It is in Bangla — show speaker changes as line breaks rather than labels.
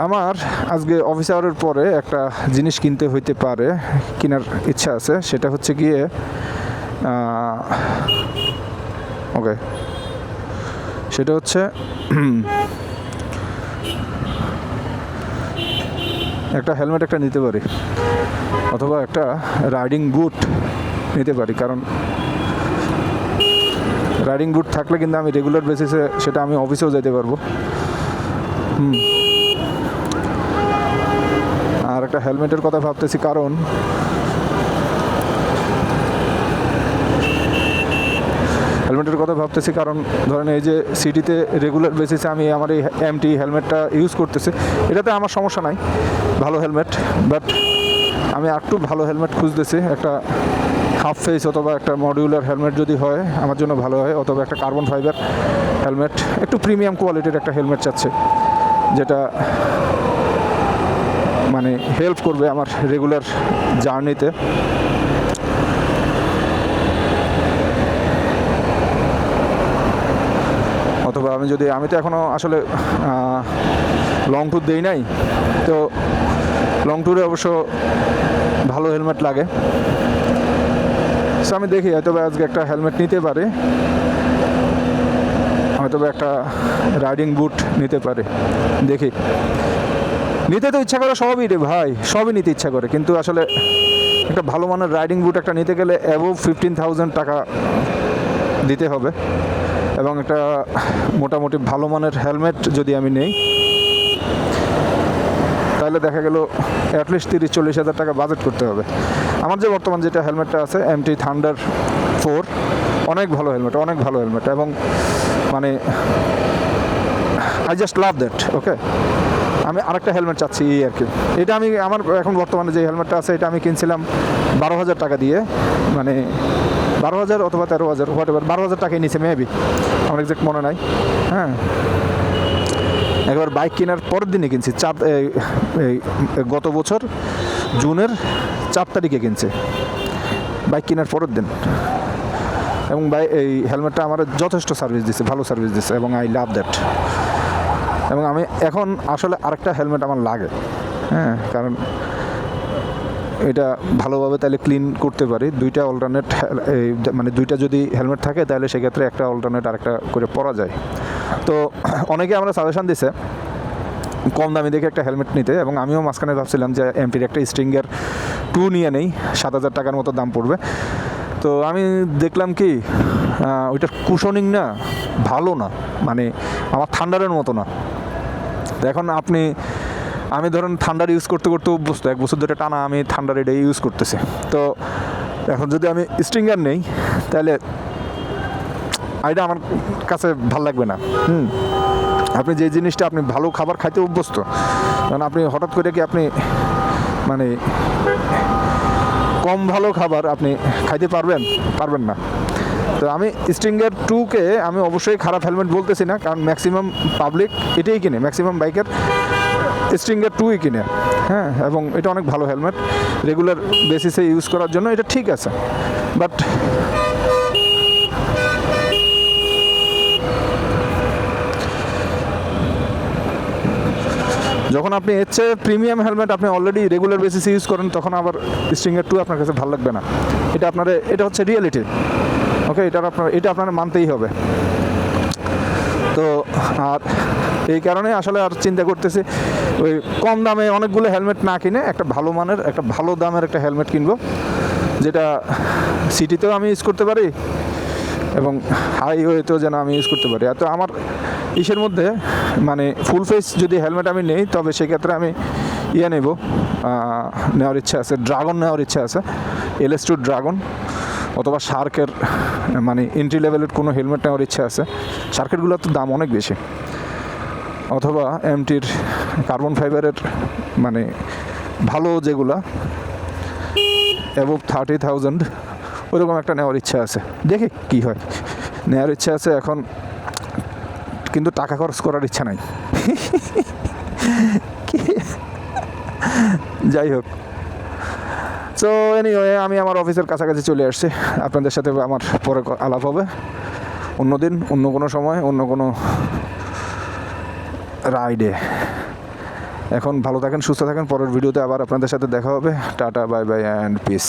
আমার আজকে অফিস আওয়ারের পরে একটা জিনিস কিনতে হইতে পারে, কেনার ইচ্ছা আছে। সেটা হচ্ছে গিয়ে ওকে, সেটা হচ্ছে একটা হেলমেট একটা নিতে পারি, অথবা একটা রাইডিং বুট নিতে পারি। কারণ রাইডিং বুট থাকলে কিন্তু আমি রেগুলার বেসিসে সেটা আমি অফিসেও যেতে পারবো। আর একটা হেলমেটের কথা ভাবতেছি, কারণ ধরেন এই যে সিটিতে রেগুলার বেসিসে আমি আমার এই এমটি হেলমেটটা ইউজ করতেছি, এটাতে আমার সমস্যা নাই, ভালো হেলমেট। বাট আমি একটু ভালো হেলমেট খুঁজতেছি, একটা হাফ ফেস অথবা একটা মডিউলার হেলমেট যদি হয় আমার জন্য ভালো হয়, অথবা একটা কার্বন ফাইবার হেলমেট, একটু প্রিমিয়াম কোয়ালিটির একটা হেলমেট চাচ্ছে, যেটা মানে হেল্প করবে আমার রেগুলার জার্নিতে। অথবা আমি তো এখনও আসলে লং ট্যুর দেই নাই, তো লং ট্যুরে অবশ্য ভালো হেলমেট লাগে। সো আমি দেখি হয়তো আজকে একটা হেলমেট নিতে পারি, হয়তো একটা রাইডিং বুট নিতে পারে, দেখি। নিতে তো ইচ্ছা করে সবই রে ভাই, সবই নিতে ইচ্ছা করে, কিন্তু আসলে একটা ভালো মানের রাইডিং বুট একটা নিতে গেলে অ্যাবোভ 15,000 টাকা দিতে হবে, এবং একটা মোটামুটি ভালো মানের হেলমেট যদি আমি নেই তাহলে দেখা গেল অ্যাটলিস্ট 30-40 হাজার টাকা বাজেট করতে হবে। আমার যে বর্তমান যেটা হেলমেটটা আছে এমটি থান্ডার 4, অনেক ভালো হেলমেট, এবং মানে আই জাস্ট লাভ দ্যাট। ওকে, আমি আরেকটা হেলমেট চাচ্ছি আর কি। এটা আমি আমার এখন বর্তমানে যে হেলমেটটা আছে এটা আমি কিনছিলাম 12,000 টাকা দিয়ে, মানে 12,000 অথবা 13,000, হোয়াট এভার, 12,000 টাকাই নিচে মেবি, আমার এক্সাক্ট মনে নাই। হ্যাঁ, একবার বাইক কেনার পরের দিনে কিনছি, গত বছর জুনের 4 তারিখে কিনছি, বাইক কেনার পরের দিন। এবং এই হেলমেটটা আমার যথেষ্ট সার্ভিস দিচ্ছে, ভালো সার্ভিস দিচ্ছে, এবং আই লাভ দ্যাট। এবং আমি এখন আসলে আরেকটা হেলমেট আমার লাগে, হ্যাঁ, কারণ এটা ভালোভাবে তাহলে ক্লিন করতে পারি। দুইটা অল্টারনেট, মানে দুইটা যদি হেলমেট থাকে তাহলে সেক্ষেত্রে একটা অল্টারনেট আরেকটা করে পরা যায়। তো অনেকে আমরা সাজেশন দিছে কম দামি দেখে একটা হেলমেট নিতে, এবং আমিও মাঝখানে ভাবছিলাম যে এমটির একটা স্ট্রিঙ্গার 2 নিয়ে নেই, 7,000 টাকার মতো দাম পড়বে। তো আমি দেখলাম কি ওইটার কুশনিং না ভালো না, মানে আমার থান্ডারের মতো না। তো এখন আমি ধরুন থান্ডার ইউজ করতে অভ্যস্ত, 1 বছর ধরে টানা আমি থান্ডার এটাই ইউজ করতেছি। তো এখন যদি আমি স্ট্রিঙ্গার নেই তাহলে এটা আমার কাছে ভাল লাগবে না। আপনি যে জিনিসটা আপনি ভালো খাবার খাইতে অভ্যস্ত, কারণ আপনি হঠাৎ করে কি আপনি মানে কম ভালো খাবার আপনি খাইতে পারবেন না। তো আমি স্ট্রিঙ্গার 2-কে আমি অবশ্যই খারাপ হেলমেট বলতেছি না, কারণ ম্যাক্সিমাম পাবলিক এটাই কিনে, ম্যাক্সিমাম বাইকের স্ট্রিঙ্গার 2-ই কিনে। হ্যাঁ, এবং এটা অনেক ভালো হেলমেট, রেগুলার বেসিসে ইউজ করার জন্য এটা ঠিক আছে। বাট যখন আপনি এর চেয়ে প্রিমিয়াম হেলমেট আপনি অলরেডি রেগুলার বেসিসে ইউজ করেন, তখন আবার স্ট্রিঙ্গার 2 আপনার কাছে ভালো লাগবে না। এটা হচ্ছে রিয়েলিটি। ওকে, এটা আপনার মানতেই হবে। তো আর এই কারণে আসলে আর চিন্তা করতেছি ওই কম দামে অনেকগুলো হেলমেট না কিনে একটা ভালো মানের, একটা ভালো দামের একটা হেলমেট কিনবো, যেটা সিটিতেও আমি ইউজ করতে পারি এবং হাইওয়েতেও যেন আমি ইউজ করতে পারি। তো আমার ইসের মধ্যে মানে ফুল ফেস যদি হেলমেট আমি নেই, তবে সেক্ষেত্রে আমি নেওয়ার ইচ্ছা আছে, ড্রাগন নেওয়ার ইচ্ছা আছে, LS2 ড্রাগন, অথবা শার্কের মানে এন্ট্রি লেভেলের কোনো হেলমেট নেওয়ার ইচ্ছা আছে। শার্কেরগুলোর তো দাম অনেক বেশি, অথবা এমটির কার্বন ফাইবারের মানে ভালো যেগুলা অ্যাবোভ 30,000, ওইরকম একটা নেওয়ার ইচ্ছা আছে। দেখি কি হয়, নেওয়ার ইচ্ছা আছে এখন, কিন্তু টাকা খরচ করার ইচ্ছা নাই। যাই হোক, সো এনিওয়ে আমি আমার অফিসের কাছাকাছি চলে আসছি। আপনাদের সাথে আমার পরে আলাপ হবে অন্য দিন, অন্য কোনো সময়, অন্য কোনো রাইডে। এখন ভালো থাকেন, সুস্থ থাকেন, পরের ভিডিওতে আবার আপনাদের সাথে দেখা হবে। Tata, bye bye and piece.